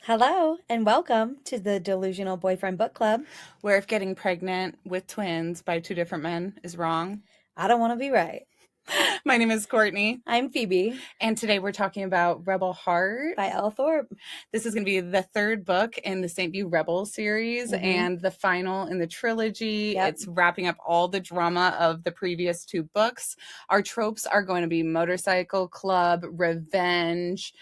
Hello, and welcome to the Delusional Boyfriend Book Club. Where if getting pregnant with twins by two different men is wrong. I don't want to be right. My name is Courtney, I'm Phoebe and today we're talking about Rebel Heart. by Elle Thorpe. This is going to be the third book in the St. View Rebel series and the final in the trilogy. Yep. It's wrapping up all the drama of the previous two books. Our tropes are going to be motorcycle club, revenge.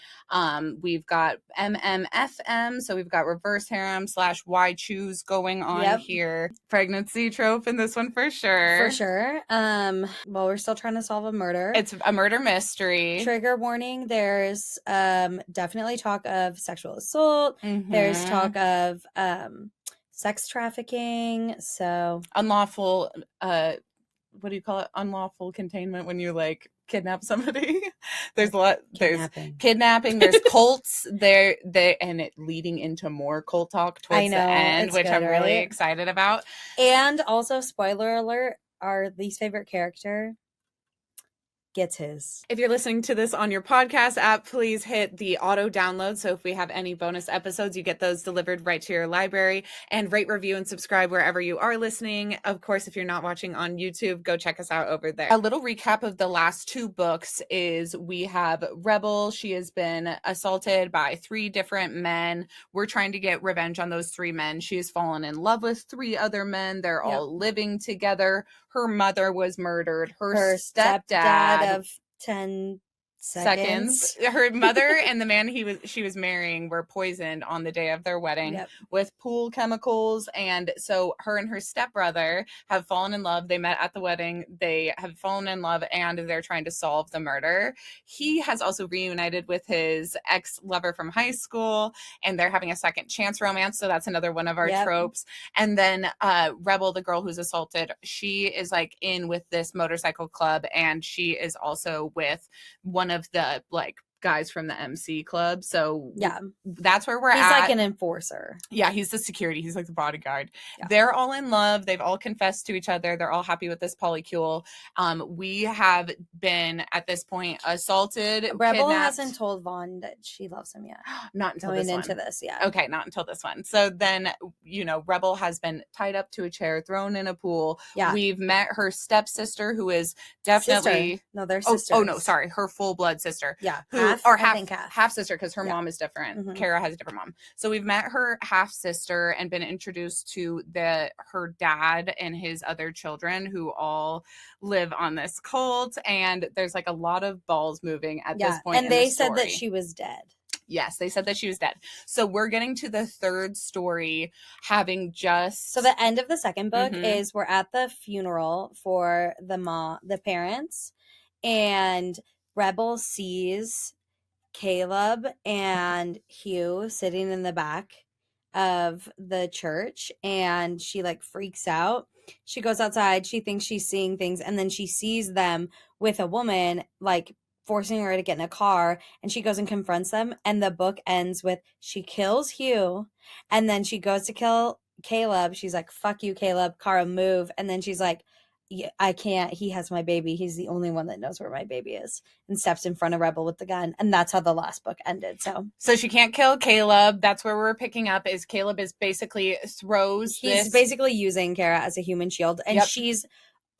We've got MMFM, so we've got reverse harem / why choose going on here. Pregnancy trope in this one for sure. For sure. Well, we're still trying to solve a murder. It's a murder mystery. Trigger warning, there's definitely talk of sexual assault. There's talk of sex trafficking. So unlawful what do you call it? Unlawful containment when you like kidnap somebody. There's a lot. There's kidnapping. There's cults there, and it leading into more cult talk towards the end, which I'm really excited about. And also, spoiler alert: our least favorite character gets his. If you're listening to this on your podcast app, please hit the auto download. So if we have any bonus episodes, you get those delivered right to your library, and rate, review, and subscribe wherever you are listening. Of course, if you're not watching on YouTube, go check us out over there. A little recap of the last two books is we have Rebel. She has been assaulted by 3 different men. We're trying to get revenge on those 3 men. She has fallen in love with 3 other men. They're all living together. Her mother was murdered. Her stepdad of 10 seconds. Her mother and the man she was marrying were poisoned on the day of their wedding with pool chemicals. And so her and her stepbrother have fallen in love. They met at the wedding. They have fallen in love, and they're trying to solve the murder. He has also reunited with his ex-lover from high school, and they're having a second chance romance. So that's another one of our tropes. And then Rebel, the girl who's assaulted, she is like in with this motorcycle club, and she is also with one of the like guys from the MC club. So that's where we're at. He's like an enforcer. Yeah, he's the security. He's like the bodyguard. They're all in love. They've all confessed to each other. They're all happy with this polycule. We have been at this point assaulted. Rebel kidnapped. hasn't told Vaughn that she loves him yet. Not until going this one. into this, Okay, not until this one. So then, Rebel has been tied up to a chair, thrown in a pool. Yeah. We've met her stepsister, who is definitely sister. No, they're sisters. Oh no, sorry, her full blood sister. Yeah, half sister, because her mom is different. Kara has a different mom. So we've met her half sister and been introduced to her dad and his other children, who all live on this cult. And there's like a lot of balls moving at this point. And they said that she was dead. Yes, they said that she was dead. So we're getting to the third story, having just... So the end of the second book is we're at the funeral for the parents, and Rebel sees Caleb and Hugh sitting in the back of the church, and she like freaks out. She goes outside. She thinks she's seeing things, and then she sees them with a woman like forcing her to get in a car, and she goes and confronts them. And the book ends with she kills Hugh, and then she goes to kill Caleb. She's like, "Fuck you, Caleb. Kara, move." And then she's like, I can't. He has my baby. He's the only one that knows where my baby is, and steps in front of Rebel with the gun. And that's how the last book ended. So she can't kill Caleb. That's where we're picking up, is Caleb is basically He's basically using Kara as a human shield, and she's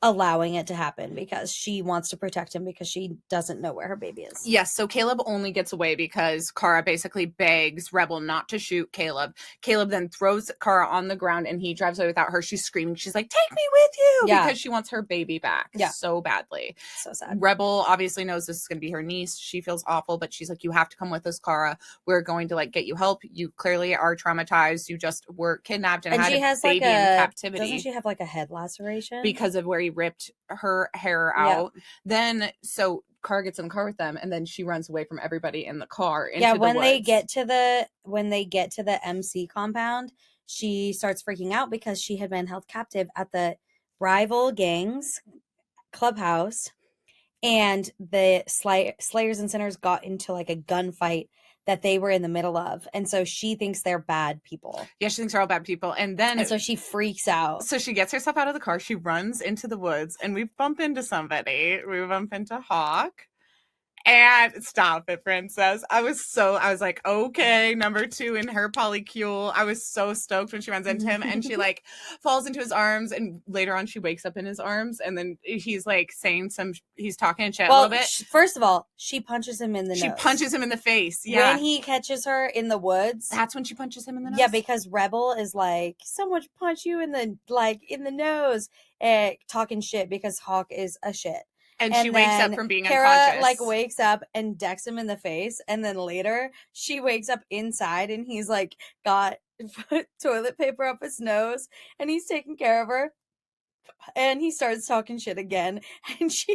allowing it to happen because she wants to protect him because she doesn't know where her baby is. Yes, so Caleb only gets away because Kara basically begs Rebel not to shoot Caleb. Caleb then throws Kara on the ground, and he drives away without her. She's screaming. She's like, "Take me with you!" Because she wants her baby back so badly. So sad. Rebel obviously knows this is going to be her niece. She feels awful, but she's like, "You have to come with us, Kara. We're going to like get you help. You clearly are traumatized. You just were kidnapped and had she has a baby like in captivity." Doesn't she have like a head laceration? Because of where he ripped her hair out. Then so Kara gets in the car with them, and then she runs away from everybody in the car into when the they get to the MC compound, she starts freaking out because she had been held captive at the rival gangs clubhouse, and the Slayers and Sinners got into like a gunfight that they were in the middle of. And so she thinks they're bad people. Yeah, she thinks they're all bad people. And so she freaks out. So she gets herself out of the car. She runs into the woods, and we bump into somebody. We bump into Hawk. And stop it, princess. I was like, okay, number 2 in her polycule. I was so stoked when she runs into him and she like falls into his arms, and later on she wakes up in his arms, and then he's like he's talking shit a little bit. First of all, she punches him in the nose. She punches him in the face. Yeah. When he catches her in the woods. That's when she punches him in the nose? Yeah, because Rebel is like, someone punch you in the nose, talking shit because Hawk is a shit. And she wakes up from being Kara, unconscious. like, wakes up and decks him in the face. And then later, she wakes up inside and he's, like, got toilet paper up his nose. And he's taking care of her. And he starts talking shit again. And she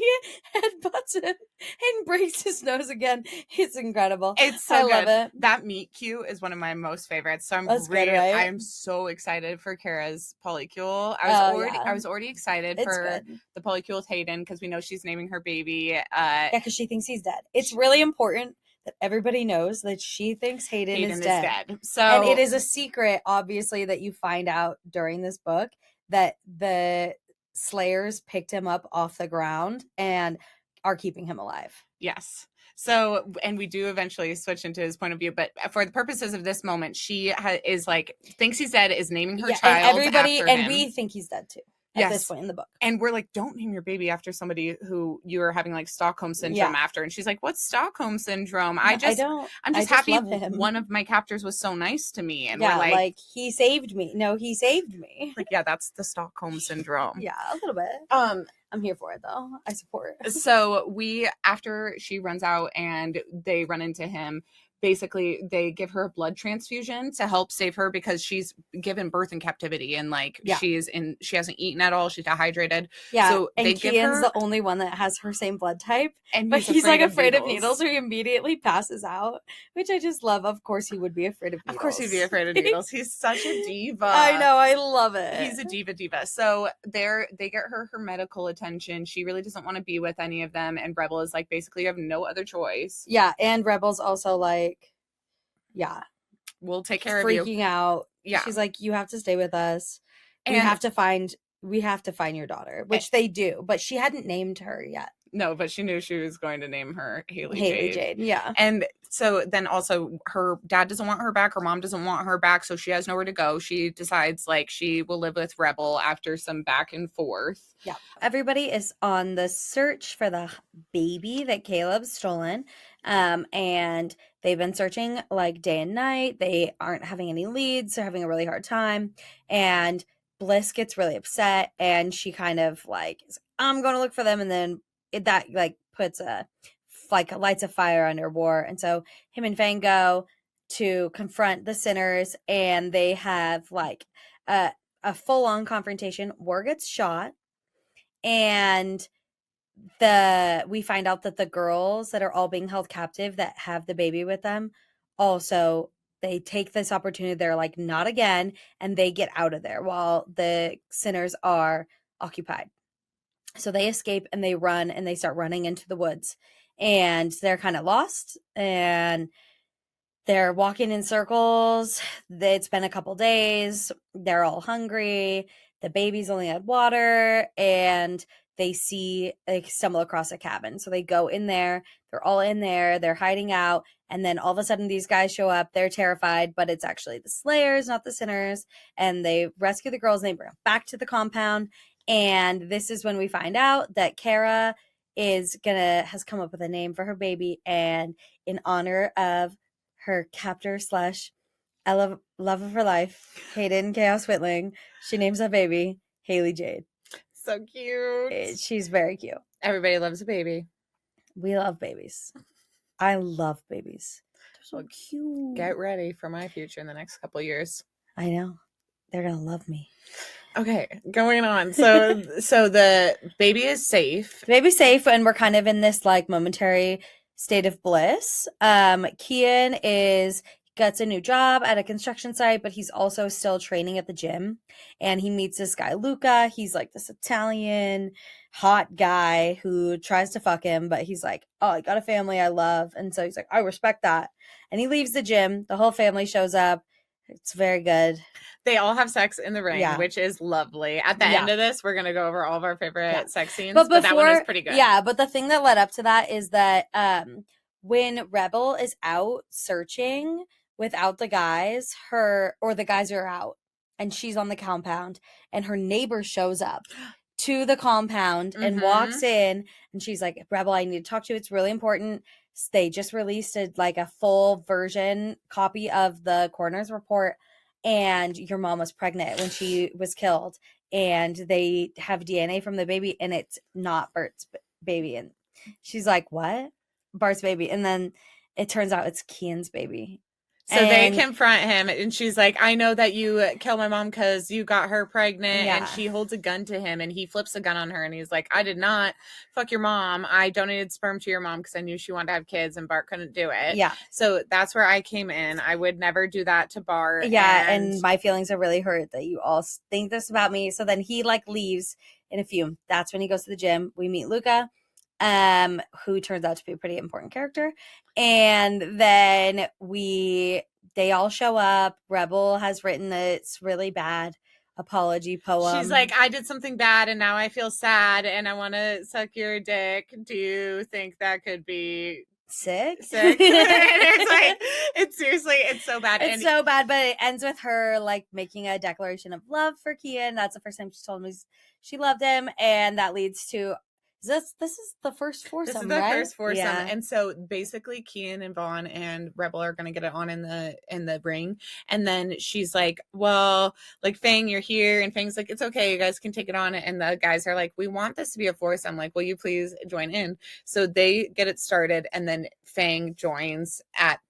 headbutts him and breaks his nose again. It's incredible. It's so good. I love it. That meet cute is one of my most favorites. So I am so excited for Kara's polycule. I was already excited for the polycule with Hayden because we know she's naming her baby. Yeah, because she thinks he's dead. It's really important that everybody knows that she thinks Hayden is dead. So, and it is a secret, obviously, that you find out during this book that the Slayers picked him up off the ground and are keeping him alive. Yes. So, and we do eventually switch into his point of view, but for the purposes of this moment, she is like, thinks he's dead, is naming her child and everybody, after and him. we think he's dead too. At this point in the book. And we're like, don't name your baby after somebody who you are having like Stockholm syndrome after. And she's like, what's Stockholm syndrome? I'm just happy one of my captors was so nice to me. And we're like, he saved me. No, he saved me. Like, yeah, that's the Stockholm syndrome. Yeah, a little bit. I'm here for it though. I support it. So after she runs out and they run into him, basically they give her a blood transfusion to help save her because she's given birth in captivity and she hasn't eaten at all. She's dehydrated. Yeah. So and Kian's the only one that has her same blood type. But he's afraid of needles, so he immediately passes out, which I just love. Of course he would be afraid of needles. Of course he'd be afraid of needles. He's such a diva. I know, I love it. He's a diva. So they get her medical attention. She really doesn't want to be with any of them, and Rebel is like, basically you have no other choice. Yeah, and Rebel's also like, we'll take care of you. Freaking out. Yeah. She's like, you have to stay with us. And we have to find your daughter, which they do, but she hadn't named her yet. No, but she knew she was going to name her Haley Jade. Yeah. And so then also her dad doesn't want her back. Her mom doesn't want her back. So she has nowhere to go. She decides she will live with Rebel after some back and forth. Yeah. Everybody is on the search for the baby that Caleb's stolen. And they've been searching day and night. They aren't having any leads. They're having a really hard time. And Bliss gets really upset and she kind of is, I'm going to look for them. And then that puts lights a fire under War. And so him and Fang go to confront the sinners and they have a full-on confrontation. War gets shot and we find out that the girls that are all being held captive that have the baby with them also, they take this opportunity. They're like, not again. And they get out of there while the sinners are occupied. So they escape and they run and they start running into the woods and they're kind of lost and they're walking in circles. It's been a couple days. They're all hungry. The baby's only had water and they stumble across a cabin. So they go in there. They're all in there. They're hiding out. And then all of a sudden these guys show up. They're terrified, but it's actually the Slayers, not the sinners. And they rescue the girls and they bring them back to the compound. And this is when we find out that Kara has come up with a name for her baby. And in honor of her captor / love of her life, Hayden Chaos Whitling, she names that baby Haley Jade. So cute. She's very cute. Everybody loves a baby. We love babies. I love babies. They're so cute. Get ready for my future in the next couple of years. I know. They're going to love me. Okay, going on. So the baby is safe. The baby's safe, and we're kind of in this momentary state of bliss. Kian gets a new job at a construction site, but he's also still training at the gym. And he meets this guy, Luca. He's this Italian hot guy who tries to fuck him, but he's like, oh, I got a family I love. And so he's like, I respect that. And he leaves the gym. The whole family shows up. It's very good. They all have sex in the ring, which is lovely. At the end of this, we're gonna go over all of our favorite sex scenes, but that one is pretty good. Yeah, but the thing that led up to that is that when Rebel is out searching without the guys, the guys are out and she's on the compound and her neighbor shows up to the compound and walks in and she's like, Rebel, I need to talk to you. It's really important. They just released a full version copy of the coroner's report, and your mom was pregnant when she was killed, and they have DNA from the baby and it's not Bert's baby. And she's like, what? Bart's baby. And then it turns out it's Kian's baby. So they confront him and she's like, I know that you killed my mom because you got her pregnant. And she holds a gun to him and he flips a gun on her and he's like, I did not fuck your mom. I donated sperm to your mom because I knew she wanted to have kids and Bart couldn't do it. Yeah. So that's where I came in. I would never do that to Bart. Yeah. And my feelings are really hurt that you all think this about me. So then he leaves in a few. That's when he goes to the gym. We meet Luca, who turns out to be a pretty important character. And then they all show up. Rebel has written this really bad apology poem. She's like, I did something bad and now I feel sad and I want to suck your dick. Do you think that could be sick? And it's seriously, it's so bad. It's so bad, but it ends with her making a declaration of love for Kian. That's the first time she told me she loved him, and that leads to this is the first foursome. This is the first foursome. Yeah. And so basically Kian and Vaughn and Rebel are gonna get it on in the ring. And then she's like, well, Fang, you're here, and Fang's like, it's okay, you guys can take it on. And the guys are like, we want this to be a foursome. Will you please join in? So they get it started, and then Fang joins at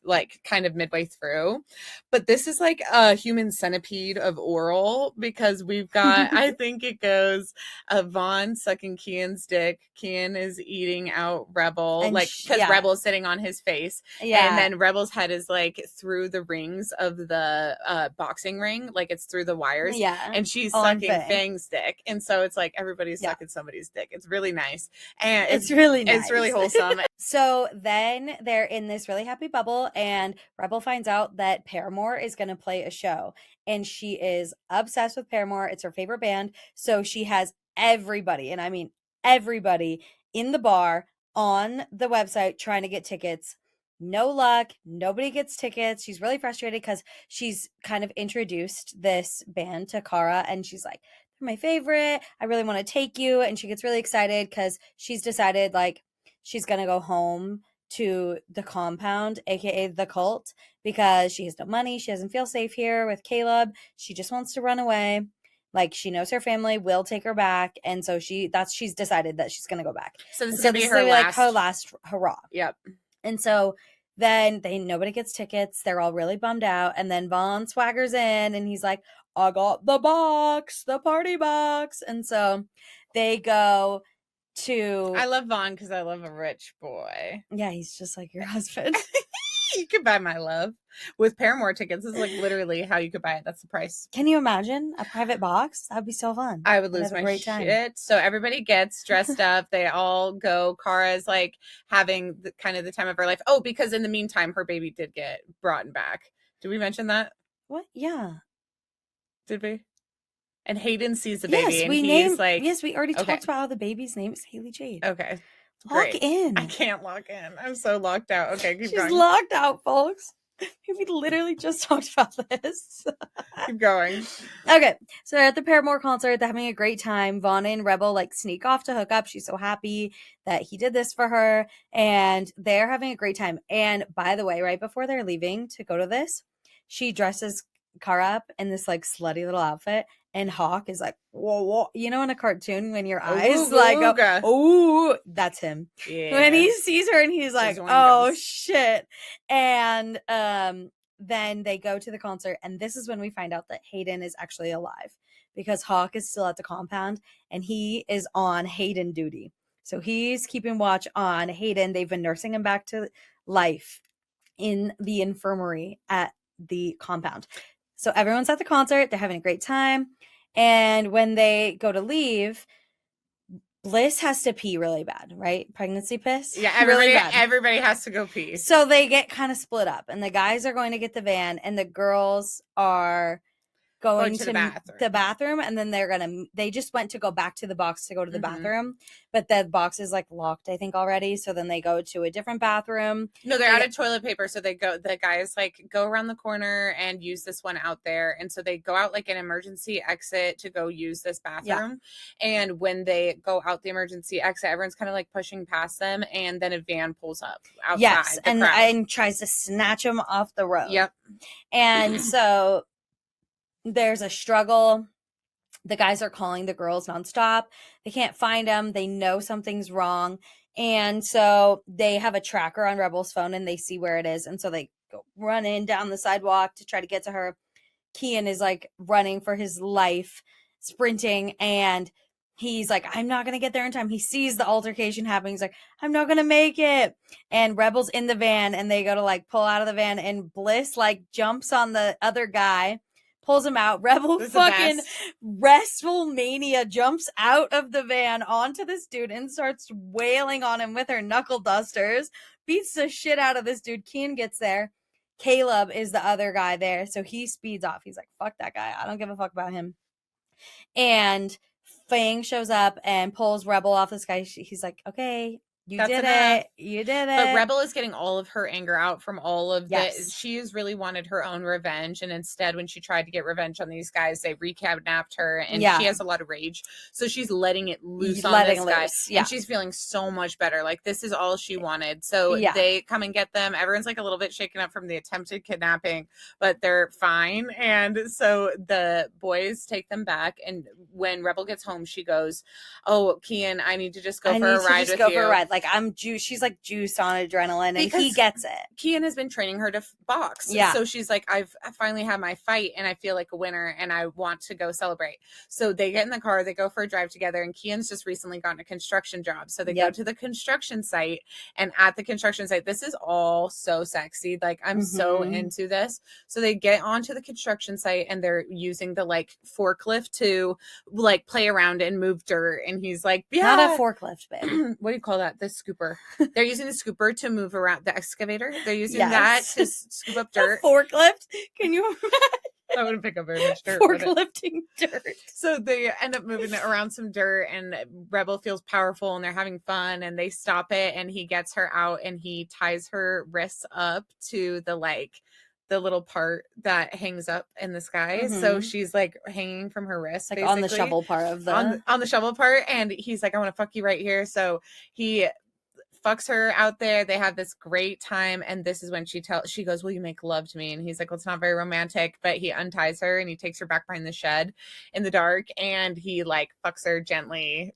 kind of midway through. But this is like a human centipede of oral, because we've got I think it goes Vaughn sucking Kian's dick. Kian is eating out Rebel, because Rebel is sitting on his face. Yeah. And then Rebel's head is through the rings of the boxing ring, it's through the wires. Yeah. And she's sucking Fang's dick. And so it's everybody's sucking somebody's dick. It's really nice. And it's really nice. It's really wholesome. So then they're in this really happy bubble, and Rebel finds out that Paramore is going to play a show, and she is obsessed with Paramore. It's her favorite band. So she has everybody, and I mean everybody, in the bar on the website trying to get tickets. No luck. Nobody gets tickets. She's really frustrated because she's kind of introduced this band to Kara, and she's like, they're my favorite. I really want to take you. And she gets really excited because she's decided she's going to go home to the compound, aka the cult, because she has no money. She doesn't feel safe here with Caleb. She just wants to run away. She knows her family will take her back, and so she's decided that she's gonna go back. So this is gonna be her last hurrah. Yep. And so then nobody gets tickets. They're all really bummed out, and then Vaughn swaggers in, and he's like, "I got the box, the party box," and so they go to. I love Vaughn because I love a rich boy. Yeah, he's just like your husband. You could buy my love with Paramore tickets. This is literally how you could buy it. That's the price. Can you imagine a private box? That'd be so fun. I would lose my shit. Time. So everybody gets dressed up. They all go. Kara's having the time of her life. Oh, because in the meantime, her baby did get brought back. Did we mention that? What? Yeah. Did we? And Hayden sees the baby, yes, and he's like... Yes, we already talked about how the baby's name is Haley Jade. Okay. Lock in. I can't lock in. I'm so locked out. Okay, keep going. She's locked out, folks. We literally just talked about this. Keep going. Okay, so they're at the Paramore concert. They're having a great time. Vaughn and Rebel sneak off to hook up. She's so happy that he did this for her, and they're having a great time. And by the way, right before they're leaving to go to this, she dresses Kara up in this slutty little outfit, and Hawk is like, whoa, whoa. You know, in a cartoon when your eyes go, oh, that's him. Yeah. When he sees her and he's like, oh shit. And then they go to the concert, and this is when we find out that Hayden is actually alive, because Hawk is still at the compound and he is on Hayden duty. So he's keeping watch on Hayden. They've been nursing him back to life in the infirmary at the compound. So everyone's at the concert. They're having a great time. And when they go to leave, Bliss has to pee really bad, right? Pregnancy piss? Yeah, everybody has to go pee. So they get kind of split up. And the guys are going to get the van, and the girls are going to to the bathroom, and then they just went to go back to the box to go to the bathroom, but the box is like locked, I think, already. So then they go to a different bathroom. No, they're out of toilet paper, so the guys like go around the corner and use this one out there, and so they go out like an emergency exit to go use this bathroom. And when they go out the emergency exit, everyone's kind of like pushing past them, and then a van pulls up outside and tries to snatch them off the road. Yep. And so there's a struggle. The guys are calling the girls nonstop. They can't find them. They know something's wrong. And so they have a tracker on Rebel's phone, and they see where it is. And so they go running down the sidewalk to try to get to her. Kian is like running for his life, sprinting, and he's like, I'm not going to get there in time. He sees the altercation happening. He's like, I'm not going to make it. And Rebel's in the van, and they go to like pull out of the van, and Bliss like jumps on the other guy, pulls him out. Rebel fucking WrestleMania jumps out of the van onto this dude and starts wailing on him with her knuckle dusters, beats the shit out of this dude. Kian gets there. Caleb is the other guy there, so he speeds off. He's like, fuck that guy. I don't give a fuck about him. And Fang shows up and pulls Rebel off this guy. He's like, okay, you did it. But Rebel is getting all of her anger out from all of this. She has really wanted her own revenge. And instead, when she tried to get revenge on these guys, they re-kidnapped her. And she has a lot of rage. So she's letting it loose on this guy. Yeah. And she's feeling so much better. Like, this is all she wanted. So they come and get them. Everyone's like a little bit shaken up from the attempted kidnapping, but they're fine. And so the boys take them back. And when Rebel gets home, she goes, oh, Kian, I need to just go for a ride with you. Like, I'm juice. She's like juiced on adrenaline, and he gets it. Kian has been training her to box. Yeah. So she's like, I finally had my fight, and I feel like a winner, and I want to go celebrate. So they get in the car, they go for a drive together, and Kian's just recently gotten a construction job. So they go to the construction site, and at the construction site, this is all so sexy. Like, I'm so into this. So they get onto the construction site, and they're using the like forklift to like play around and move dirt. And he's like, not a forklift, babe. What do you call that? The scooper. They're using the scooper to move around the excavator. They're using that to scoop up dirt. A forklift? Can you That wouldn't pick up very much dirt. Forklifting dirt. So they end up moving around some dirt, and Rebel feels powerful, and they're having fun, and they stop it, and he gets her out, and he ties her wrists up to the little part that hangs up in the sky. So she's like hanging from her wrist, like basically on the shovel part of the on the shovel part. And he's like, I want to fuck you right here. So he fucks her out there. They have this great time, and this is when she goes, will you make love to me? And he's like, well, it's not very romantic, but he unties her and he takes her back behind the shed in the dark, and he like fucks her gently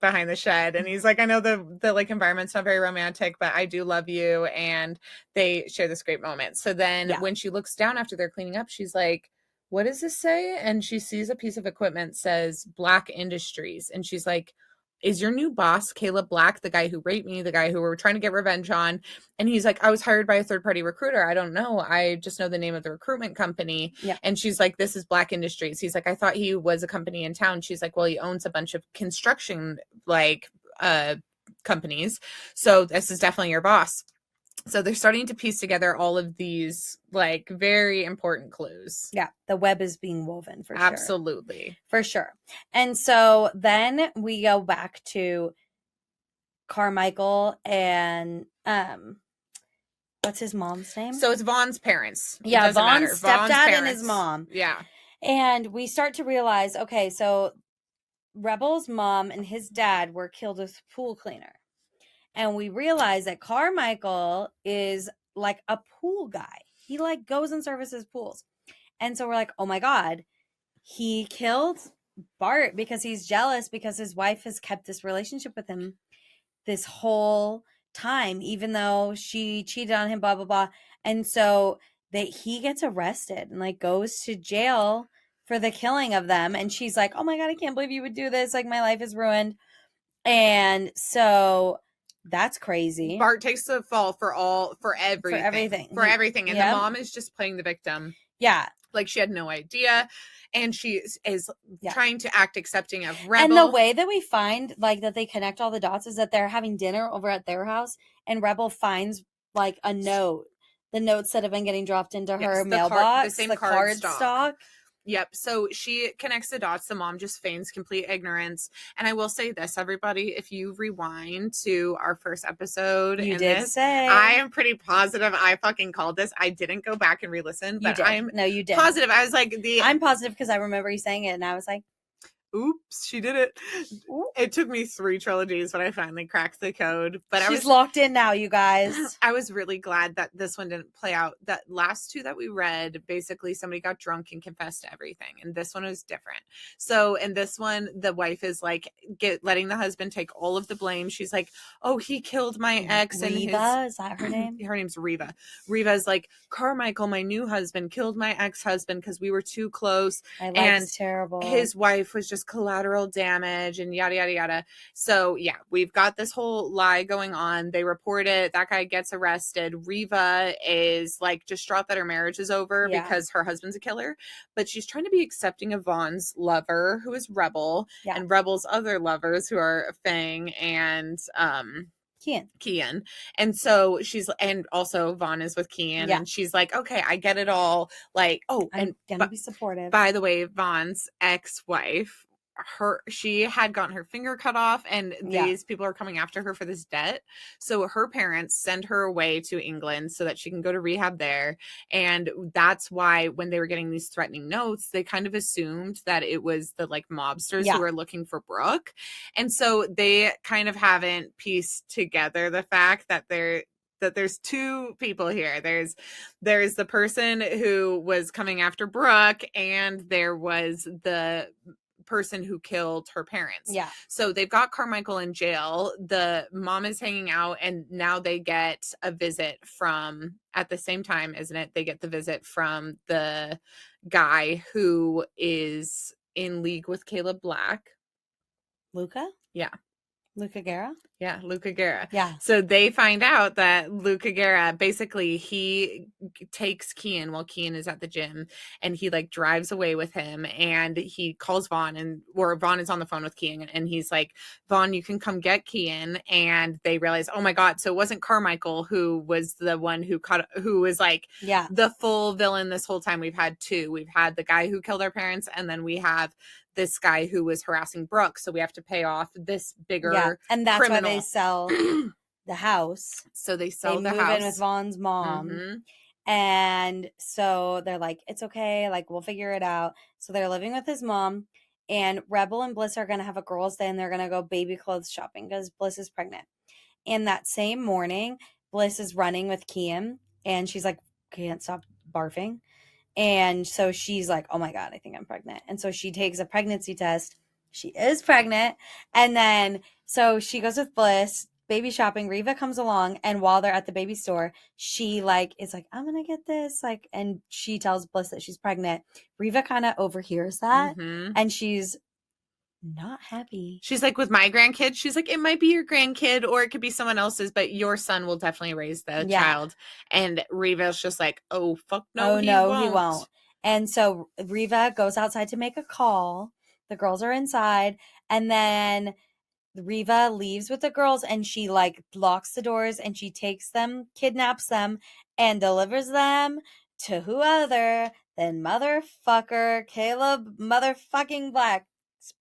behind the shed. And he's like, I know the like environment's not very romantic, but I do love you. And they share this great moment. So then when she looks down after they're cleaning up, she's like, what does this say? And she sees a piece of equipment says Black Industries, and she's like, is your new boss Caleb Black, the guy who raped me, the guy who we're trying to get revenge on? And he's like, I was hired by a third-party recruiter. I don't know. I just know the name of the recruitment company. Yeah. And she's like, this is Black Industries. He's like, I thought he was a company in town. She's like, well, he owns a bunch of construction companies. So this is definitely your boss. So they're starting to piece together all of these like very important clues. Yeah, the web is being woven for sure. Absolutely. For sure. And so then we go back to Carmichael and what's his mom's name? So it's Vaughn's parents. Yeah, Vaughn's stepdad and his mom. Yeah. And we start to realize, okay, so Rebel's mom and his dad were killed with a pool cleaner. And we realize that Carmichael is like a pool guy. He like goes and services pools. And so we're like, oh my God, he killed Bart because he's jealous because his wife has kept this relationship with him this whole time, even though she cheated on him, blah, blah, blah. And so he gets arrested and like goes to jail for the killing of them. And she's like, oh my God, I can't believe you would do this. Like, my life is ruined. And so that's crazy. Bart takes the fall for everything. And the mom is just playing the victim. Yeah. Like, she had no idea. And she is trying to act accepting of Rebel. And the way that we find, like, that they connect all the dots is that they're having dinner over at their house, and Rebel finds, like, a note. The notes that have been getting dropped into her mailbox. The same card stock. Yep. So she connects the dots. The mom just feigns complete ignorance. And I will say this, everybody, if you rewind to our first episode You in did this, say. I am pretty positive I fucking called this. I didn't go back and re-listen, but I'm you did. positive. I was like, I'm positive because I remember you saying it, and I was like, oops, she did it. Ooh. It took me 3 trilogies, but I finally cracked the code. But she's locked in now, you guys. I was really glad that this one didn't play out. That last 2 that we read, basically somebody got drunk and confessed to everything, and this one was different. So in this one, the wife is like letting the husband take all of the blame. She's like, "Oh, he killed my ex." Reva, and is that her name? Her name's Reva. Reva's like, Carmichael, my new husband, killed my ex-husband because we were too close. My life's terrible. His wife was just collateral damage and yada, yada, yada. So yeah, we've got this whole lie going on. They report it. That guy gets arrested. Reva is like distraught that her marriage is over because her husband's a killer, but she's trying to be accepting of Vaughn's lover, who is Rebel, and Rebel's other lovers, who are Fang and Kian. And so and also Vaughn is with Kian, and she's like, okay, I get it all. Like, oh, I'm gonna be supportive. By the way, Vaughn's ex-wife, she had gotten her finger cut off, and these people are coming after her for this debt. So her parents send her away to England so that she can go to rehab there. And that's why when they were getting these threatening notes, they kind of assumed that it was the like mobsters who were looking for Brooke. And so they kind of haven't pieced together the fact that there's 2 people here. There's the person who was coming after Brooke, and there was the person who killed her parents. Yeah. So they've got Carmichael in jail. The mom is hanging out, and now they get a visit from, at the same time, isn't it? They get the visit from the guy who is in league with Caleb Black. Luca? Yeah. Luca Guerra? Yeah, Luca Guerra. Yeah. So they find out that Luca Guerra, basically, he takes Kian while Kian is at the gym, and he like drives away with him, and he calls Vaughn, or Vaughn is on the phone with Kian, and he's like, Vaughn, you can come get Kian. And they realize, oh my God, so it wasn't Carmichael who was the one who was like the full villain this whole time. We've had 2. We've had the guy who killed our parents, and then we have this guy who was harassing Brooke. So we have to pay off this bigger and that's criminal. Why they sell the house. So they sell the house. They move in with Vaughn's mom. Mm-hmm. And so they're like, it's okay. Like, we'll figure it out. So they're living with his mom. And Rebel and Bliss are going to have a girls' day, and they're going to go baby clothes shopping because Bliss is pregnant. And that same morning, Bliss is running with Kian, and she's like, can't stop barfing. And so she's like, oh my God, I think I'm pregnant. And so she takes a pregnancy test. She is pregnant. And then, so she goes with Bliss, baby shopping. Reva comes along. And while they're at the baby store, she like, is like, I'm going to get this. Like, and she tells Bliss that she's pregnant. Reva kind of overhears that. Mm-hmm. And she's not happy. She's like, with my grandkid, she's like, it might be your grandkid or it could be someone else's, but your son will definitely raise the child. And Reva's just like, oh, fuck no, he won't. And so Reva goes outside to make a call. The girls are inside. And then Reva leaves with the girls, and she like locks the doors, and she takes them, kidnaps them, and delivers them to who other than motherfucker Caleb motherfucking Black.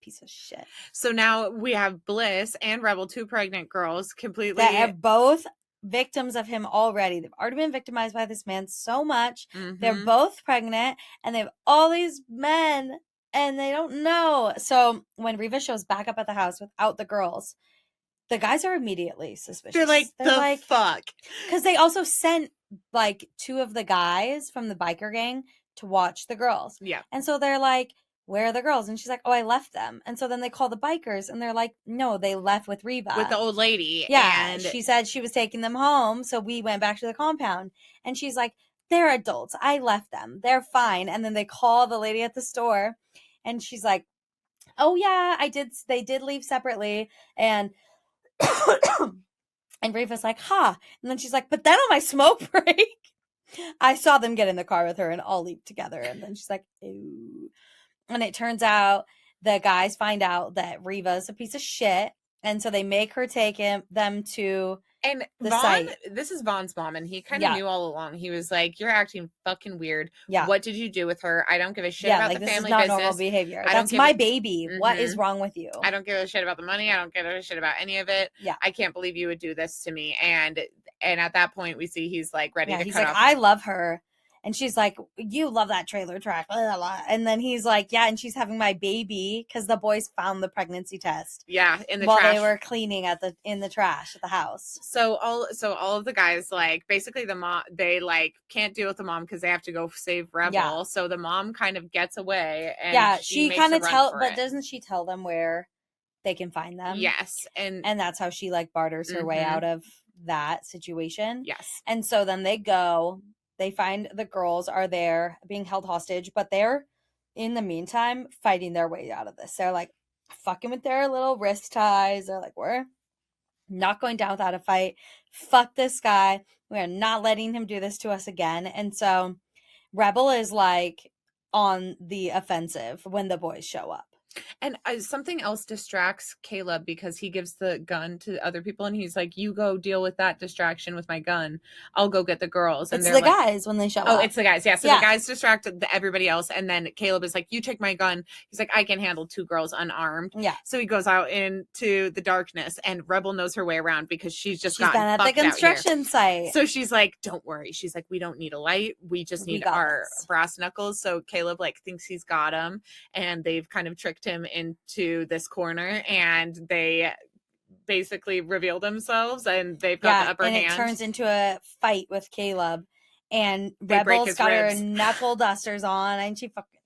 Piece of shit. So now we have Bliss and Rebel, 2 pregnant girls, completely that are both victims of him already. They've already been victimized by this man so much. Mm-hmm. They're both pregnant, and they have all these men, and they don't know. So when Reva shows back up at the house without the girls, the guys are immediately suspicious. They're like, fuck. Because they also sent like 2 of the guys from the biker gang to watch the girls. Yeah. And so they're like, where are the girls? And she's like, oh, I left them. And so then they call the bikers, and they're like, no, they left with Reva. With the old lady. Yeah. And she said she was taking them home. So we went back to the compound. And she's like, they're adults. I left them. They're fine. And then they call the lady at the store, and she's like, oh yeah, they did leave separately. And and Reva's like, huh. And then she's like, but then on my smoke break, I saw them get in the car with her and all leave together. And then she's like, ooh. And it turns out the guys find out that Reva's a piece of shit, And so they make her take them to And the Vaughn, site. this is Vaughn's mom, and he kind of Yeah. knew all along. He was like, "You're acting fucking weird. Yeah. What did you do with her? I don't give a shit Yeah, about like the this is family not normal business. behavior. I don't That's give my a baby. What is wrong with you? I don't give a shit about the money. I don't give a shit about any of it. Yeah. I can't believe you would do this to me." And at that point, we see he's like ready to He's cut like, off. I love her. And she's like, you love that trailer track. Blah, blah, blah. And then he's like, yeah, and she's having my baby because the boys found the pregnancy test. Yeah, in the while trash. They were cleaning in the trash at the house. So all of the guys, like, basically the mom, they like can't deal with the mom because they have to go save Rebel. Yeah. So the mom kind of gets away, and she kind of but doesn't she tell them where they can find them? Yes, and that's how she like barters her way out of that situation. Yes. And so then they go, they find the girls are there being held hostage, but they're in the meantime fighting their way out of this. They're like fucking with their little wrist ties. They're like, we're not going down without a fight. Fuck this guy. We are not letting him do this to us again. And so Rebel is like on the offensive when the boys show up. And something else distracts Caleb because he gives the gun to other people, and he's like, "You go deal with that distraction with my gun. I'll go get the girls." And it's they're the guys when they show up. Oh, it's the guys. Yeah. So the guys distracted everybody else, and then Caleb is like, "You take my gun." He's like, "I can handle 2 girls unarmed." Yeah. So he goes out into the darkness, and Rebel knows her way around because she's been at the construction site. So she's like, "Don't worry." She's like, "We don't need a light. We just need our brass knuckles." So Caleb like thinks he's got him, and they've kind of tricked him into this corner, and they basically reveal themselves, and they've got the upper hand. And it turns into a fight with Caleb, and Rebel's got her knuckle dusters on, and she fucking.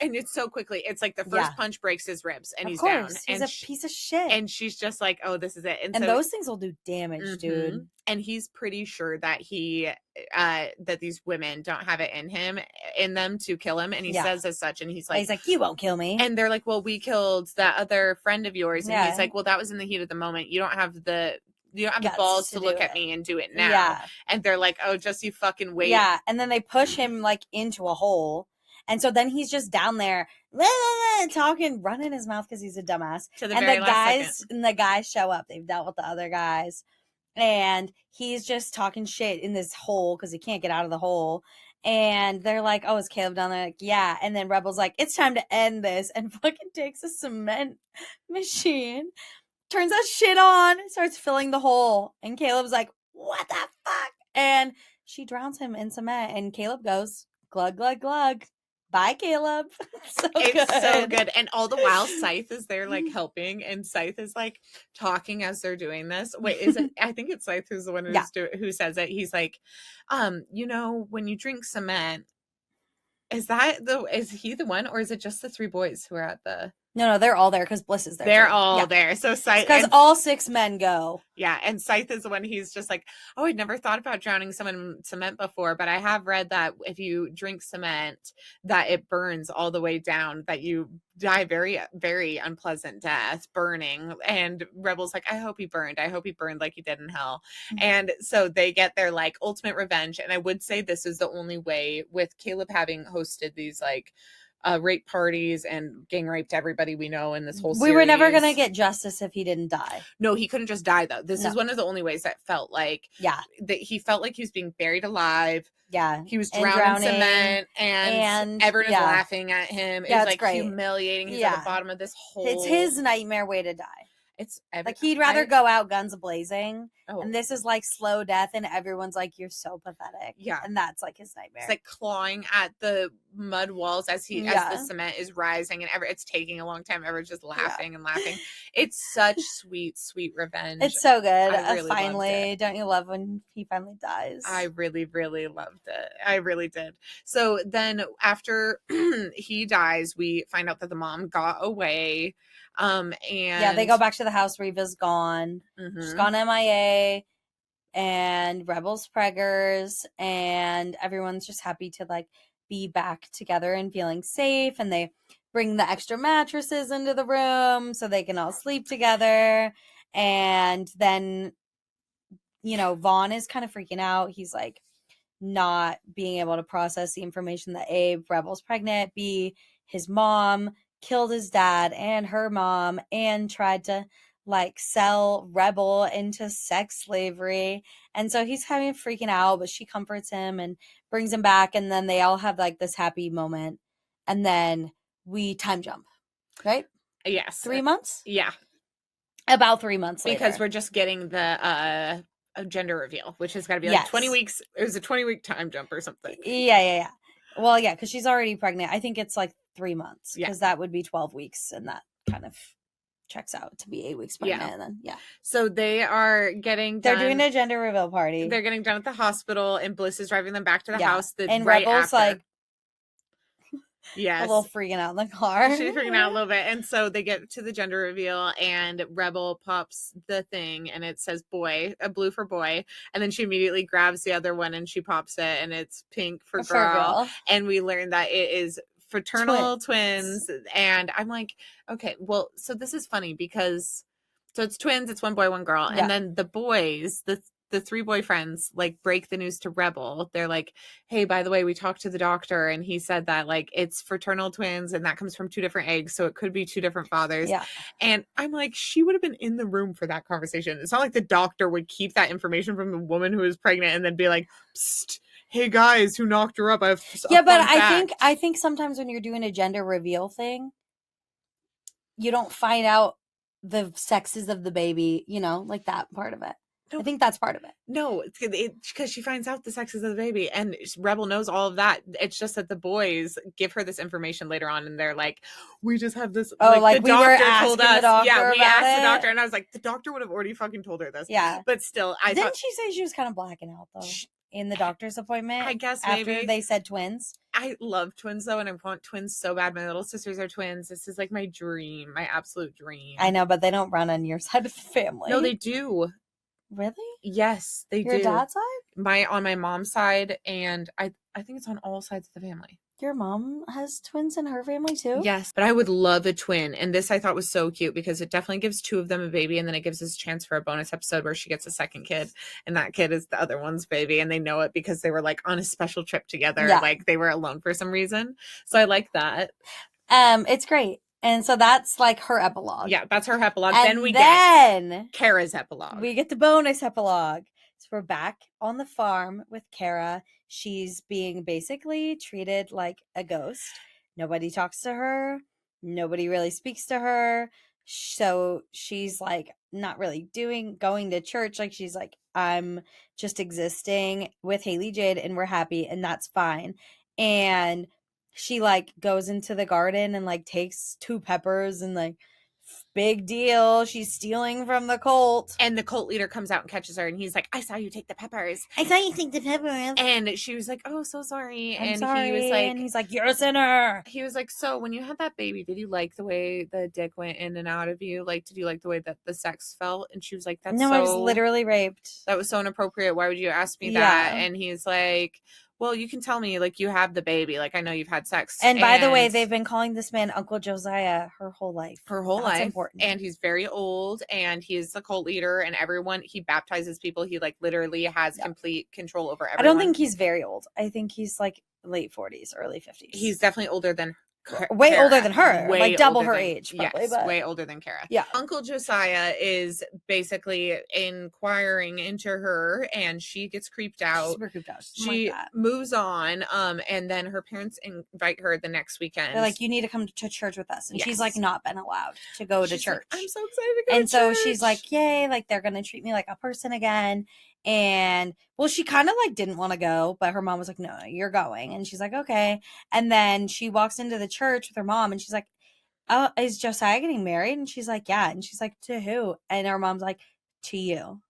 And it's so quickly. It's like the first punch breaks his ribs, and he's down. He's a piece of shit. And she's just like, "Oh, this is it." And so, those things will do damage, dude. And he's pretty sure that that these women don't have it in them to kill him, and he says as such. And he's like, "You won't kill me." And they're like, "Well, we killed that other friend of yours," and he's like, "Well, that was in the heat of the moment. You don't have the balls to look at me and do it now." Yeah. And they're like, "Oh, just you fucking wait." Yeah. And then they push him like into a hole. And so then he's just down there talking, running his mouth because he's a dumbass. And the guys show up. They've dealt with the other guys. And he's just talking shit in this hole because he can't get out of the hole. And they're like, "Oh, is Caleb down there?" Like, yeah. And then Rebel's like, "It's time to end this." And fucking takes a cement machine, turns that shit on, starts filling the hole. And Caleb's like, "What the fuck?" And she drowns him in cement. And Caleb goes, glug, glug, glug. Bye, Caleb. It's so good. And all the while, Scythe is there, like, helping, and Scythe is, like, talking as they're doing this. Wait, is it? I think it's Scythe who's the one who says it. He's like, when you drink cement, is he the one, or is it just the 3 boys who are at the... No, they're all there because Bliss is there. They're all there. So Scythe, because all 6 men go. Yeah, and Scythe is the one. He's just like, "Oh, I'd never thought about drowning someone in cement before, but I have read that if you drink cement, that it burns all the way down, that you die very, very unpleasant death, burning." And Rebel's like, "I hope he burned. I hope he burned like he did in hell." Mm-hmm. And so they get their like ultimate revenge. And I would say this is the only way, with Caleb having hosted these like rape parties and gang raped everybody we know in this whole series. We were never going to get justice if he didn't die. No, he couldn't just die, though. This is one of the only ways that felt like... Yeah. That he felt like he was being buried alive. Yeah. He was drowning in cement, and everyone is laughing at him. It's like great. Humiliating. He's at the bottom of this hole. It's his nightmare way to die. It's like he'd rather go out guns blazing, and this is like slow death, and everyone's like, "You're so pathetic." Yeah, and that's like his nightmare. It's like clawing at the mud walls as the cement is rising, and it's taking a long time. Everyone's just laughing and laughing. It's such sweet, sweet revenge. It's so good. Really finally, don't you love when he finally dies? I really, really loved it. I really did. So then, after he dies, we find out that the mom got away. And they go back to the house. Reva's gone. Mm-hmm. She's gone MIA, and Rebel's preggers, and everyone's just happy to like be back together and feeling safe. And they bring the extra mattresses into the room so they can all sleep together. And then, Vaughn is kind of freaking out. He's like not being able to process the information that A, Rebel's pregnant, B, his mom killed his dad and her mom and tried to like sell Rebel into sex slavery. And so he's kind of freaking out, but she comforts him and brings him back. And then they all have like this happy moment. And then we time jump, right? Yes. 3 months? Yeah. About 3 months later. Because we're just getting the gender reveal, which has got to be like 20 weeks. It was a 20-week time jump or something. Yeah. Well, yeah, because she's already pregnant. I think it's like 3 months because that would be 12 weeks. And that kind of checks out to be 8 weeks pregnant. And then, So they are getting done. They're doing a gender reveal party. They're getting done at the hospital, and Bliss is driving them back to the house. And Rebel's like, yes, a little freaking out in the car. She's freaking out a little bit. And so they get to the gender reveal, and Rebel pops the thing, and it says boy, a blue for boy. And then she immediately grabs the other one, and she pops it, and it's pink for girl. And we learn that it is fraternal twins. And I'm like, okay, well, so this is funny because so it's twins, it's one boy, one girl. And then the boys, the 3 boyfriends like break the news to Rebel. They're like, hey, by the way, we talked to the doctor and he said that like it's fraternal twins and that comes from 2 different eggs. So it could be 2 different fathers. Yeah. And I'm like, she would have been in the room for that conversation. It's not like the doctor would keep that information from the woman who is pregnant and then be like, psst, hey guys, who knocked her up? But I think sometimes when you're doing a gender reveal thing, you don't find out the sexes of the baby, you know, like that part of it. No, I think that's part of it. No, it's because she finds out the sexes of the baby, and Rebel knows all of that. It's just that the boys give her this information later on, and they're like, "We just have this." Oh, like the doctor told us. Yeah, we asked the doctor, and I was like, "The doctor would have already fucking told her this." Yeah, but still, didn't she say she was kind of blacking out though in the doctor's appointment? I guess after maybe they said twins. I love twins though, and I want twins so bad. My little sisters are twins. This is like my dream, my absolute dream. I know, but they don't run on your side of the family. No, they do. Really? Yes, they do. Your dad's side? On my mom's side, and I think it's on all sides of the family. Your mom has twins in her family too? Yes, but I would love a twin. And this I thought was so cute because it definitely gives 2 of them a baby, and then it gives us a chance for a bonus episode where she gets a second kid, and that kid is the other one's baby, and they know it because they were like on a special trip together. Yeah. Like they were alone for some reason. So I like that. It's great. And so that's like her epilogue. Yeah, that's her epilogue. And then we get Kara's epilogue. We get the bonus epilogue. So we're back on the farm with Kara. She's being basically treated like a ghost. Nobody talks to her. Nobody really speaks to her. So she's like not really going to church. Like she's like, I'm just existing with Haley Jade and we're happy and that's fine. And she like goes into the garden and like takes 2 peppers and like big deal. She's stealing from the cult. And the cult leader comes out and catches her and he's like, I saw you take the peppers. I saw you take the peppers. And she was like, oh, so sorry. I'm sorry. He was like, and he's like, you're a sinner. He was like, so when you had that baby, did you like the way the dick went in and out of you? Like, did you like the way that the sex felt? And she was like, that's I was literally raped. That was so inappropriate. Why would you ask me that? And he's like, well, you can tell me, like, you have the baby. Like, I know you've had sex. And by the way, they've been calling this man Uncle Josiah her whole life. That's important. And he's very old, and he's the cult leader, and he baptizes people. He, like, literally has complete control over everyone. I don't think he's very old. I think he's, like, late 40s, early 50s. He's definitely older than way Kara. Older than her, like double her age, probably. Yes, but way older than Kara. Yeah, Uncle Josiah is basically inquiring into her, and she gets creeped out. Super creeped out. She moves on, and then her parents invite her the next weekend. They're like, "You need to come to church with us," and she's like, not been allowed to go to church. Like, I'm so excited to go. And so she's like, "Yay! Like they're gonna treat me like a person again." And well, she kind of like didn't want to go, but her mom was like, no, you're going. And she's like, okay. And then she walks into the church with her mom and she's like, oh, is Josiah getting married? And she's like, yeah. And she's like, to who? And her mom's like, to you.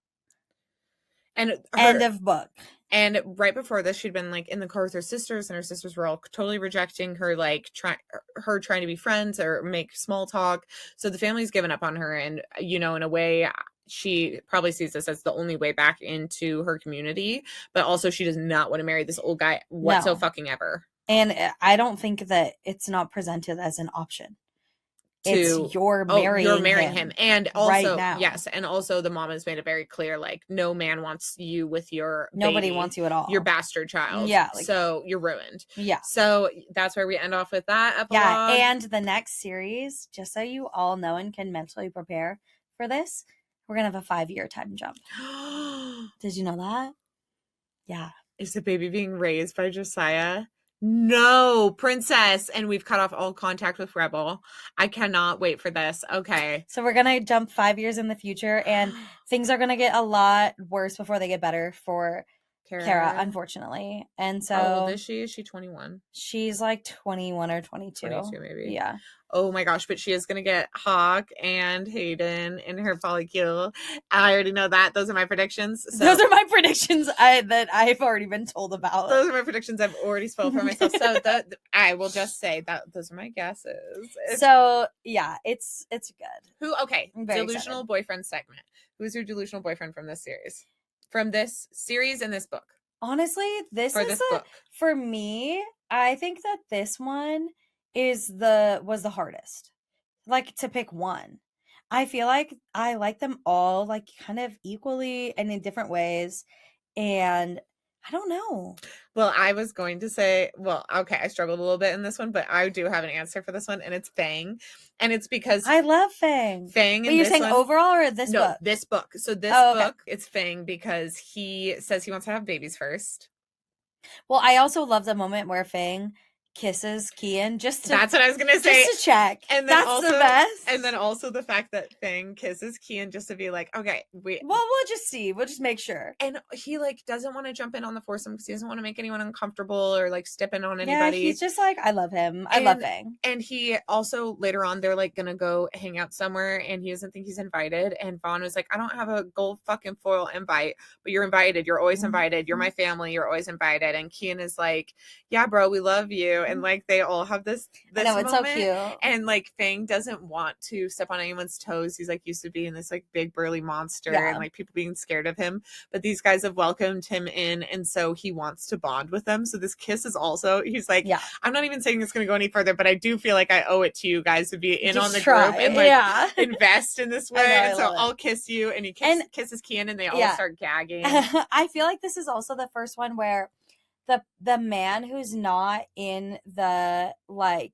And end of book. And right before this, she'd been like in the car with her sisters, and her sisters were all totally rejecting her, like trying to be friends or make small talk. So the family's given up on her. And, you know, in a way, she probably sees this as the only way back into her community, but also she does not want to marry this old guy whatsoever. And I don't think that it's not presented as an option. you're marrying him. And also, right now. yes, and also the mom has made it very clear, like, no man wants you with your nobody baby, wants you at all, your bastard child. Yeah, like, so you're ruined. Yeah. So that's where we end off with that epilogue. Yeah, and the next series, just so you all know and can mentally prepare for this, we're gonna have a 5-year time jump. Did you know that? Yeah. Is the baby being raised by Josiah? No, princess. And we've cut off all contact with Rebel. I cannot wait for this. Okay. So we're going to jump 5 years in the future, and things are going to get a lot worse before they get better for Kara, unfortunately. And so. How old is she? Is she 21? She's like 21 or 22. 22, maybe. Yeah. Oh my gosh, but she is going to get Hawk and Hayden in her polycule. I already know that. Those are my predictions. So. Those are my predictions that I've already been told about. Those are my predictions I've already spoiled for myself. So I will just say that those are my guesses. So yeah, it's good. Okay, delusional excited. Boyfriend segment. Who's your delusional boyfriend from this series? From this series and this book? Honestly, for me, I think that this one was the hardest. Like, to pick one. I feel like I like them all, like, kind of equally and in different ways, and I don't know. Well, I was going to say, okay, I struggled a little bit in this one, but I do have an answer for this one, and it's Fang. And it's because I love Fang. Fang. But you're saying overall or this book? This book. So this book, it's Fang because he says he wants to have babies first. Well, I also love the moment where Fang kisses Kian that's what I was gonna say, just to check, and then that's the best. And then also the fact that Fang kisses Kian just to be like, okay, we'll just see, we'll just make sure. And he like doesn't want to jump in on the foursome because he doesn't want to make anyone uncomfortable or like step in on anybody. Yeah, he's just like, I love him. I love Fang. And he also later on they're like gonna go hang out somewhere and he doesn't think he's invited. And Vaughn was like, I don't have a gold fucking foil invite, but you're invited. You're always invited. You're my family. You're always invited. And Kian is like, yeah, bro, we love you. And like they all have this I know, moment. It's so cute. And like Fang doesn't want to step on anyone's toes. He's like used to being this like big burly monster and like people being scared of him. But these guys have welcomed him in, and so he wants to bond with them. So this kiss is also, he's like, I'm not even saying it's going to go any further, but I do feel like I owe it to you guys to be in on the group and like invest in this way. And so I'll kiss you, and he kisses Kian, and they all start gagging. I feel like this is also the first one where the man who's not in the like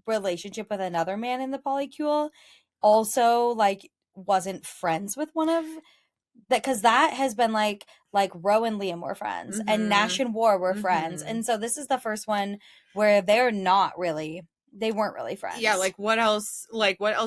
relationship with another man in the polycule also like wasn't friends with one of that, because that has been like Ro and Liam were friends and Nash and War were friends, and so this is the first one where they weren't really friends. Yeah, like what else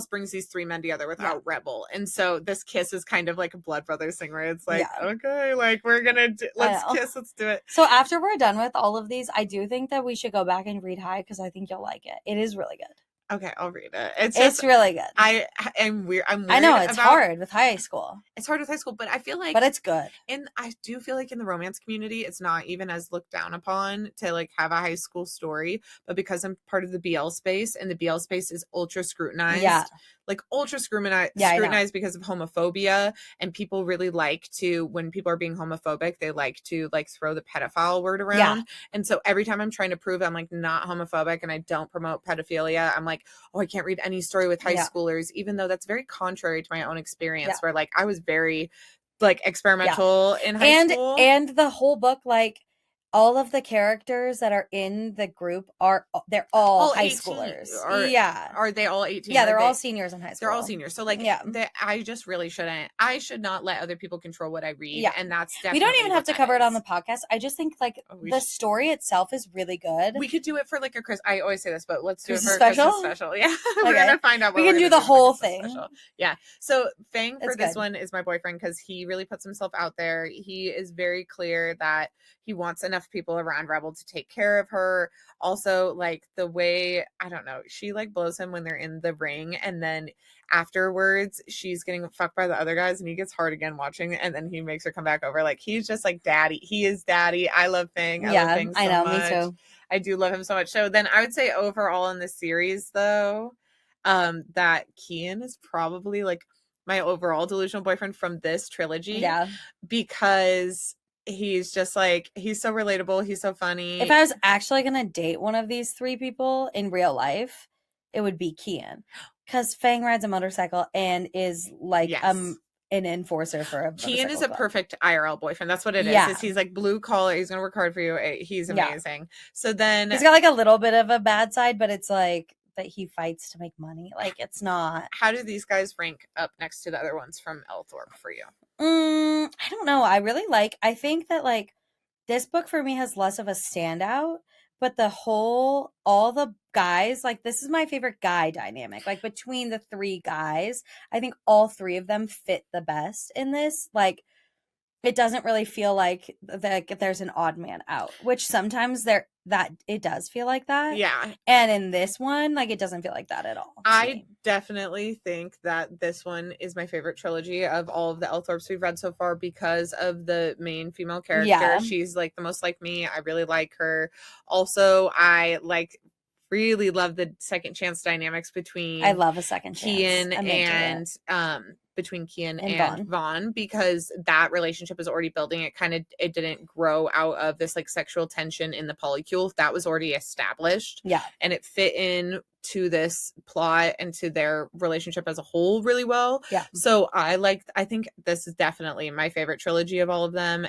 brings these three men together without Rebel? And so this kiss is kind of like a Blood Brothers thing where it's like, okay, like we're gonna let's kiss, let's do it. So after we're done with all of these, I do think that we should go back and read High because I think you'll like it. It is really good. Okay, I'll read it. It's really good. I'm weird. I know it's hard with high school. It's hard with high school, but I feel like, but it's good. And I do feel like in the romance community, it's not even as looked down upon to like have a high school story. But because I'm part of the BL space, and the BL space is ultra scrutinized, like ultra scrutinized because of homophobia, and people really like to, when people are being homophobic, they like to like throw the pedophile word around. And so every time I'm trying to prove I'm like not homophobic and I don't promote pedophilia, I'm like, oh, I can't read any story with high schoolers, even though that's very contrary to my own experience where like I was very like experimental in high school. And the whole book, like all of the characters that are in the group they're all high schoolers. Are they all 18? Yeah, they're all seniors in high school. They're all seniors. So like I just really shouldn't. I should not let other people control what I read. Yeah. And that's definitely, we don't even have to cover it on the podcast. I just think like the story itself is really good. We could do it for like a I always say this, but let's do it for a Christmas special. Yeah. We're gonna find out what we can do the whole thing. Yeah. So Fang for this one is my boyfriend because he really puts himself out there. He is very clear that he wants enough people around Rebel to take care of her. Also, like the way, I don't know, she like blows him when they're in the ring, and then afterwards she's getting fucked by the other guys and he gets hard again watching, and then he makes her come back over. Like he's just like daddy. He is daddy. I love Fang. I love Fang so much. Me too. I do love him so much. So then I would say overall in this series though, that Kian is probably like my overall delusional boyfriend from this trilogy. Yeah. Because he's just like, he's so relatable. He's so funny. If I was actually going to date one of these three people in real life, it would be Kian. Because Fang rides a motorcycle and is like Yes. an enforcer for a motorcycle Kian is a club. perfect IRL boyfriend. That's what it is. Yeah. He's like blue collar. He's gonna work hard for you. He's amazing. So then he's got like a little bit of a bad side, but it's like that he fights to make money. Like it's not. How do these guys rank up next to the other ones from Elthorpe for you? I don't know. I think that like this book for me has less of a standout, but all the guys, like this is my favorite guy dynamic. Like between the three guys, I think all three of them fit the best in this. Like it doesn't really feel like there's an odd man out, which sometimes it does feel like that. Yeah. And in this one, like it doesn't feel like that at all. I definitely think that this one is my favorite trilogy of all of the Elthorpes we've read so far because of the main female character. Yeah. She's like the most like me. I really like her. Also, I really love the second chance dynamics between I love a second chance. Kian and between Kian and Vaughn, because that relationship is already building. It didn't grow out of this like sexual tension in the polycule. That was already established. Yeah. And it fit in to this plot and to their relationship as a whole really well. Yeah. So I think this is definitely my favorite trilogy of all of them.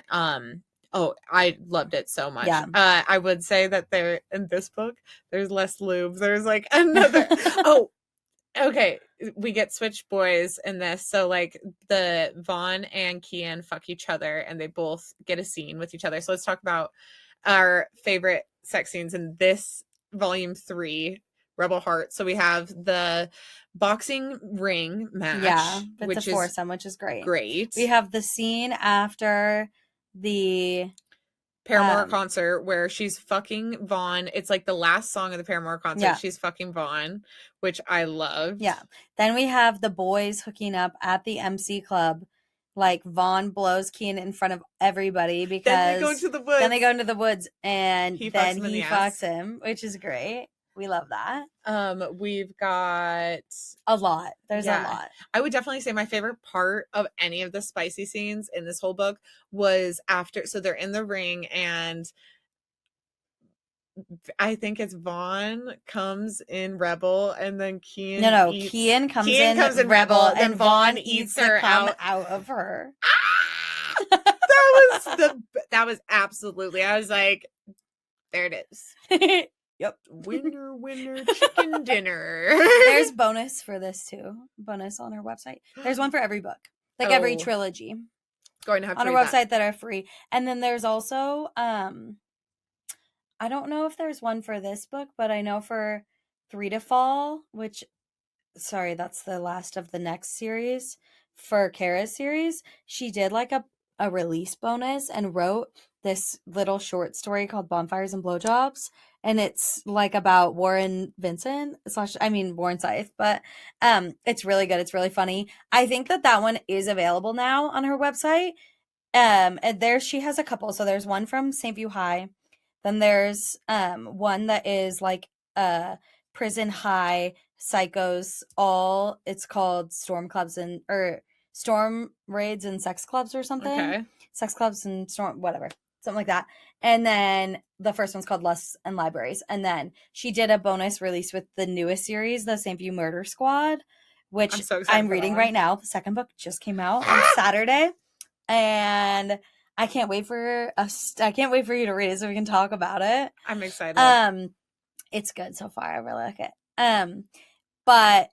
Oh, I loved it so much. Yeah. I would say that in this book, there's less lube. There's like another. Okay. We get switch boys in this. So like the Vaughn and Kian fuck each other and they both get a scene with each other. So let's talk about our favorite sex scenes in this volume 3, Rebel Heart. So we have the boxing ring match. Yeah. It's a foursome, which is great. Great. We have the scene after the Paramore concert where she's fucking Vaughn. It's like the last song of the Paramore concert. Yeah. She's fucking Vaughn, which I love. Yeah. Then we have the boys hooking up at the MC Club. Like Vaughn blows Kian in front of everybody because then they go into the woods. And he fucks him, which is great. We love that. We've got a lot. There's a lot. I would definitely say my favorite part of any of the spicy scenes in this whole book was after. So they're in the ring, and I think it's Vaughn comes in Rebel, and then Kian. No, Kian comes in Rebel, and Vaughn eats her out of her. That was absolutely. I was like, there it is. Yep. Winner, chicken dinner. There's bonus for this too. Bonus on our website. There's one for every book. Like every trilogy. Going to have on our website that are free. And then there's also I don't know if there's one for this book, but I know for Three to Fall, that's the last of the next series. For Kara's series, she did like a release bonus and wrote this little short story called Bonfires and Blowjobs. And it's like about Warren Scythe, but it's really good. It's really funny. I think that one is available now on her website. And she has a couple. So there's one from St. View High. Then there's one that is like prison high psychos. It's called Storm Raids and Sex Clubs or something. Okay. Sex Clubs and Storm, whatever. Something like that. And then the first one's called Lusts and Libraries. And then she did a bonus release with the newest series, the St. View Murder Squad, which I'm reading right now. The second book just came out on Saturday. And I can't wait for you to read it so we can talk about it. I'm excited. It's good so far. I really like it. But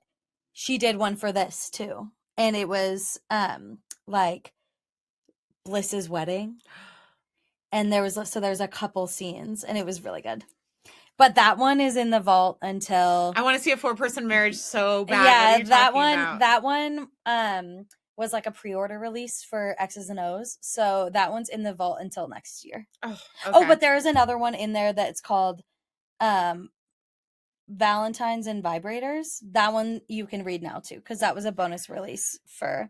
she did one for this too. And it was like Bliss's wedding. And there's a couple scenes, and it was really good. But that one is in the vault until I want to see a 4-person marriage so bad. Yeah, that one was like a pre-order release for X's and O's. So that one's in the vault until next year. Oh, okay. Oh, but there is another one in there that's called Valentines and Vibrators. That one you can read now too, because that was a bonus release for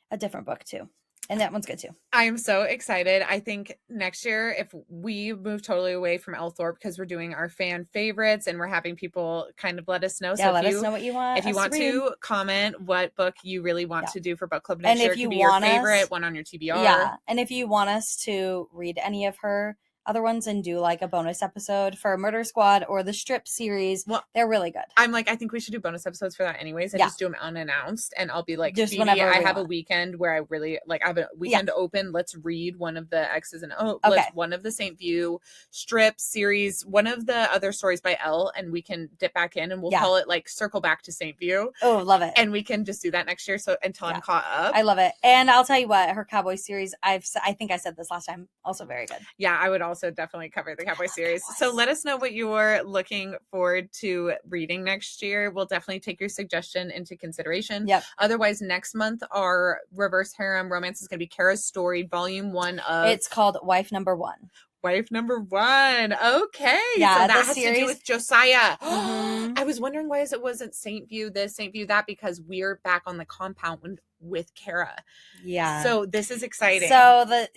a different book too. And that one's good too. I am so excited. I think next year, if we move totally away from Elthorpe, because we're doing our fan favorites and we're having people kind of let us know. Yeah, let us know what you want. If you want to comment what book you really want to do for book club next year, it could be your favorite one on your TBR. Yeah. And if you want us to read any of her other ones and do like a bonus episode for Murder Squad or the Strip series. Well, they're really good. I'm like, I think we should do bonus episodes for that anyways, and just do them unannounced. And I'll be like, just Phoebe, whenever I have a weekend where I really like, I have a weekend open. Let's read one of the X's and let's one of the St. View Strip series, one of the other stories by Elle, and we can dip back in and we'll call it like Circle Back to St. View. Oh, love it. And we can just do that next year. So until I'm caught up. I love it. And I'll tell you what, her Cowboy series, I think I said this last time, also very good. Yeah, I would also definitely cover the Cowboy series. So let us know what you're looking forward to reading next year. We'll definitely take your suggestion into consideration. Yep. Otherwise, next month, our reverse harem romance is going to be Kara's Story, Volume 1 of... It's called Wife Number One. Wife Number One. Okay. Yeah, so that has to do with Josiah. Mm-hmm. I was wondering why it wasn't St. View this, St. View that, because we're back on the compound with Kara. Yeah. So this is exciting. So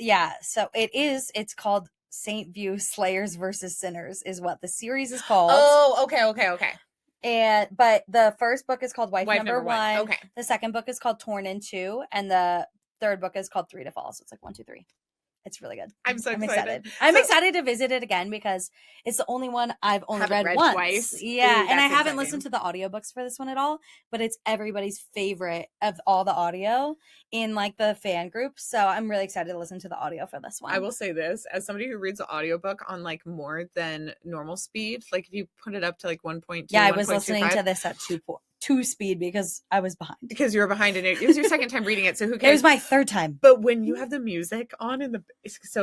it's called St. View Slayers versus Sinners is what the series is called. Oh, okay. But the first book is called Wife Number One. Okay. The second book is called Torn in Two, and the third book is called Three to Fall. So it's like 1, 2, 3. It's really good. I'm excited. I'm excited to visit it again because it's the only one I've only read once. Twice. Yeah. Ooh, and I haven't listened to the audiobooks for this one at all, but it's everybody's favorite of all the audio in like the fan group. So I'm really excited to listen to the audio for this one. I will say this, as somebody who reads the audiobook on like more than normal speed, like if you put it up to like 1.2. Yeah, I was listening to this at 2 speed because I was behind. Because you were behind and it was your second time reading it, so who cares? It was my third time. But when you have the music on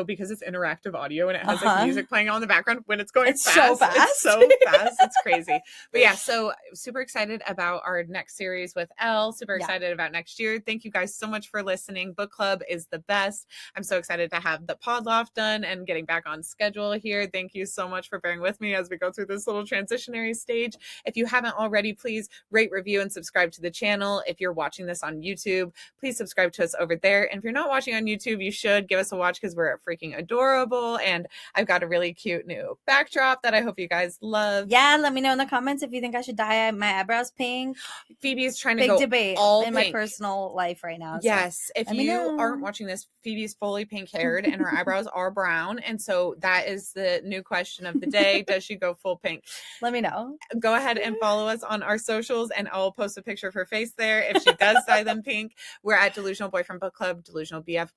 because it's interactive audio and it has like music playing on the background when it's going fast. So fast. It's so fast. It's crazy. But yeah, so super excited about our next series with Elle. Super excited about next year. Thank you guys so much for listening. Book club is the best. I'm so excited to have the pod loft done and getting back on schedule here. Thank you so much for bearing with me as we go through this little transitionary stage. If you haven't already, please rate, review, and subscribe to the channel. If you're watching this on YouTube, please subscribe to us over there. And if you're not watching on YouTube, you should give us a watch because we're freaking adorable. And I've got a really cute new backdrop that I hope you guys love. Yeah, let me know in the comments if you think I should dye my eyebrows pink. Phoebe is trying to go debate all in pink. my personal life right now. Yes, if you aren't watching this, Phoebe's fully pink haired and her eyebrows are brown. And so that is the new question of the day. Does she go full pink? Let me know. Go ahead and follow us on our socials and I'll post a picture of her face there if she does dye them pink. We're at Delusional Boyfriend Book Club, Delusional BF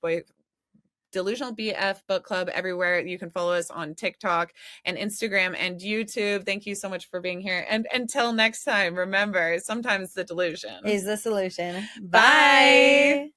Book Club everywhere. You can follow us on TikTok and Instagram and YouTube. Thank you so much for being here. And until next time, remember, sometimes the delusion is the solution. Bye.